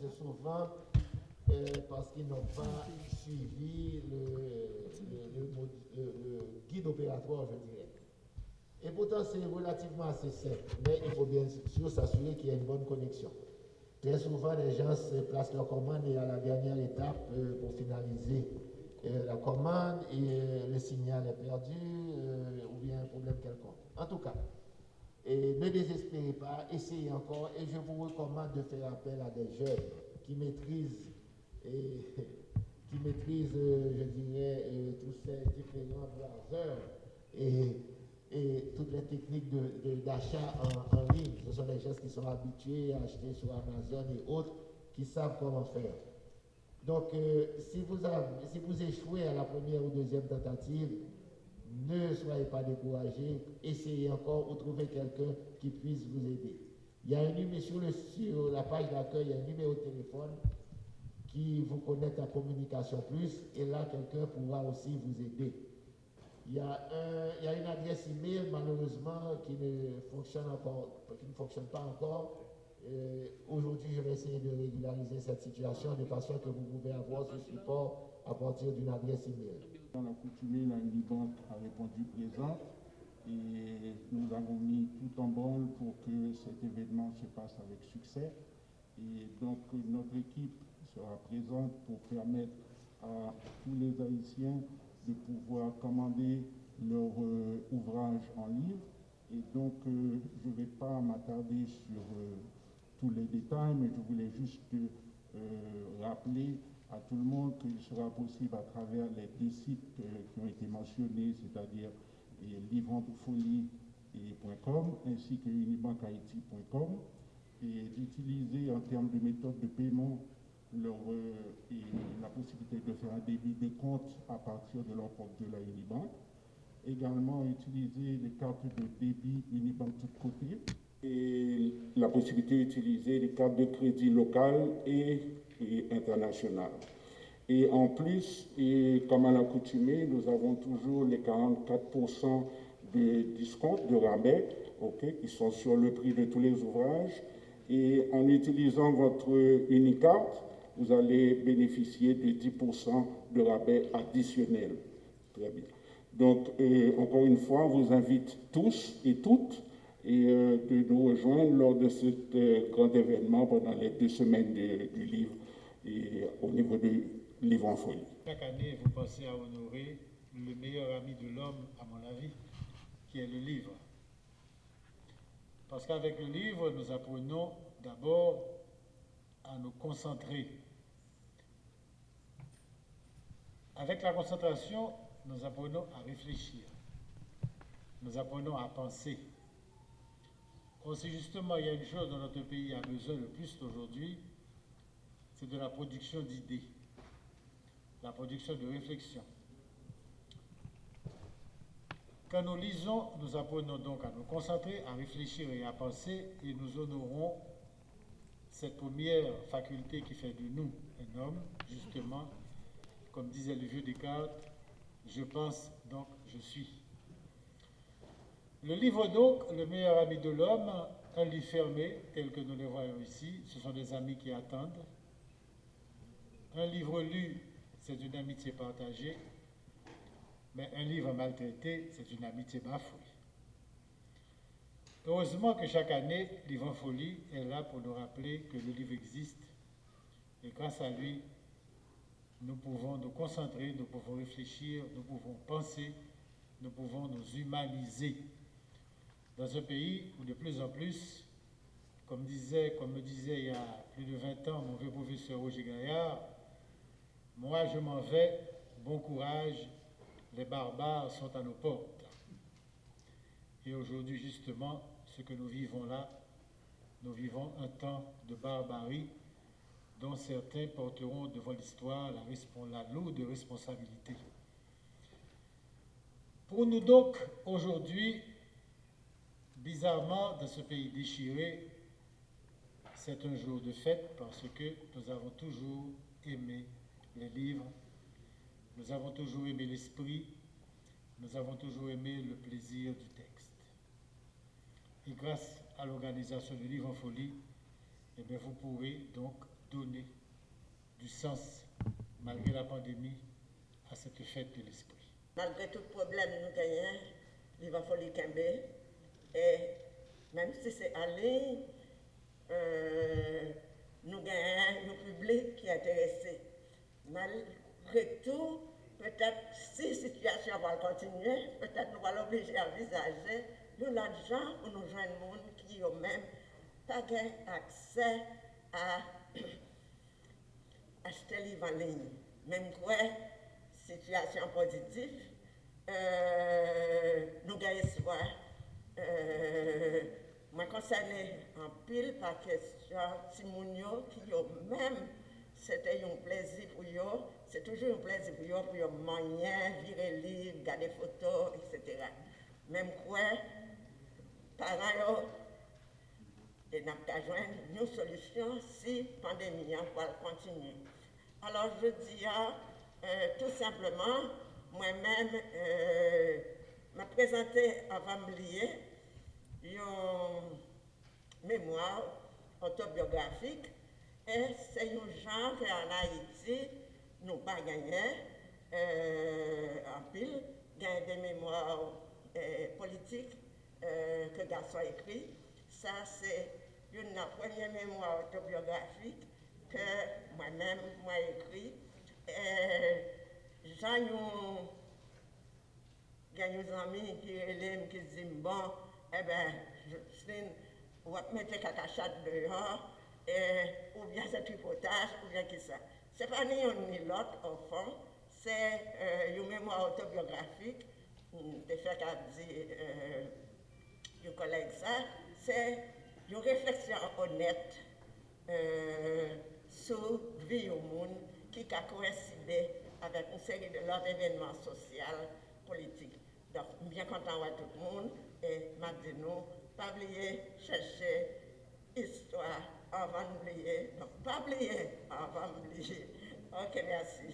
c'est souvent parce qu'ils n'ont pas suivi le guide opératoire, je dirais. Et pourtant, c'est relativement assez simple, mais il faut bien sûr s'assurer qu'il y a une bonne connexion. Très souvent, les gens se placent leur commande et à la dernière étape, pour finaliser la commande, et le signal est perdu ou bien un problème quelconque. En tout cas, ne désespérez pas, essayez encore, et je vous recommande de faire appel à des jeunes qui maîtrisent, je dirais, tous ces différents browsers et toutes les techniques d'achat en ligne. Ce sont des gens qui sont habitués à acheter sur Amazon et autres, qui savent comment faire. Donc, si vous échouez à la première ou deuxième tentative, ne soyez pas découragés, essayez encore ou trouvez quelqu'un qui puisse vous aider. Il y a un numéro sur la page d'accueil, il y a un numéro de téléphone qui vous connecte à Communication Plus, et là, quelqu'un pourra aussi vous aider. Il y a une adresse email, malheureusement, qui ne fonctionne pas encore. Aujourd'hui, je vais essayer de régulariser cette situation de façon que vous pouvez avoir ce support à partir d'une adresse email. Dans l'accoutumée, la Unibank a répondu présent et nous avons mis tout en branle pour que cet événement se passe avec succès. Et donc, notre équipe sera présente pour permettre à tous les Haïtiens de pouvoir commander leur ouvrage en livre. Et donc, je ne vais pas m'attarder sur tous les détails, mais je voulais juste rappeler à tout le monde qu'il sera possible à travers les deux sites qui ont été mentionnés, c'est-à-dire livrenfolie.com ainsi que unibankhaiti.com, et d'utiliser en termes de méthode de paiement et la possibilité de faire un débit de compte à partir de leur compte de la Unibank. Également utiliser les cartes de débit Unibank tout côté et la possibilité d'utiliser les cartes de crédit locales et internationales. Et en plus, et comme à l'accoutumée, nous avons toujours les 44% de discount, de rabais, qui sont sur le prix de tous les ouvrages. Et en utilisant votre Unicarte, vous allez bénéficier de 10% de rabais additionnel. Très bien. Donc, encore une fois, on vous invite tous et toutes de nous rejoindre lors de ce grand événement pendant les 2 semaines du livre et au niveau du Livre en Folie. Chaque année, vous pensez à honorer le meilleur ami de l'homme, à mon avis, qui est le livre. Parce qu'avec le livre, nous apprenons d'abord à nous concentrer. Avec la concentration, nous apprenons à réfléchir. Nous apprenons à penser. Aussi justement, il y a une chose dont notre pays a besoin le plus aujourd'hui, c'est de la production d'idées, la production de réflexion. Quand nous lisons, nous apprenons donc à nous concentrer, à réfléchir et à penser, et nous honorons cette première faculté qui fait de nous un homme, justement, comme disait le vieux Descartes, je pense donc je suis. Le livre donc, le meilleur ami de l'homme, un livre fermé, tel que nous le voyons ici, ce sont des amis qui attendent. Un livre lu, c'est une amitié partagée, mais un livre maltraité, c'est une amitié bafouée. Heureusement que chaque année, Livre en Folie est là pour nous rappeler que le livre existe, et grâce à lui, nous pouvons nous concentrer, nous pouvons réfléchir, nous pouvons penser, nous pouvons nous humaniser. Dans un pays où de plus en plus, comme me disait il y a plus de 20 ans mon vieux professeur Roger Gaillard, moi je m'en vais, bon courage, les barbares sont à nos portes. Et aujourd'hui justement, ce que nous vivons là, nous vivons un temps de barbarie dont certains porteront devant l'histoire la lourde responsabilité. Pour nous donc, aujourd'hui, bizarrement, dans ce pays déchiré, c'est un jour de fête parce que nous avons toujours aimé les livres, nous avons toujours aimé l'esprit, nous avons toujours aimé le plaisir du texte. Et grâce à l'organisation du Livre en Folie, eh bien, vous pourrez donc donner du sens, malgré la pandémie, à cette fête de l'esprit. Malgré tout problème nous gagnons, il va falloir camber. Et même si c'est en ligne, nous gagnons un public qui est intéressé. Malgré tout, peut-être si la situation va continuer, peut-être nous allons obliger à envisager de l'argent pour nous joindre le monde qui ont même pas accès à acheter les livres en ligne. Même quoi, situation positive, nous gagnons espoir. Moi, concerné en pile par question, Simonio, qui ont même, c'était un plaisir pour eux, c'est toujours un plaisir pour eux, pour eux manier, virer livre, garder photos, etc. Même quoi, parents, et nous avons une solution si la pandémie va continuer. Alors, je dis tout simplement, moi-même, m'a présenté avant de lier une mémoire autobiographique et c'est un genre qu'en Haïti, nous pas gagné en pile, gagné des mémoires politiques que garçon écrit. Ça, c'est une première mémoire autobiographique que moi-même, moi écrit. J'ai des amis qui disent, bon, eh bien, on va mettre cacachate dehors, ou bien c'est tripotage, ou bien qui ça. Ce n'est pas ni un ni l'autre, au fond, c'est une mémoire autobiographique, de fait qu'a dit un collègue ça, c'est une réflexion honnête sur la vie au monde qui a coïncidé avec une série de l'autres événements sociaux, politiques. Donc, bien content à tout le monde et maintenant, pas oublier, chercher histoire avant d'oublier. Donc, pas oublier avant d'oublier. Ok, merci.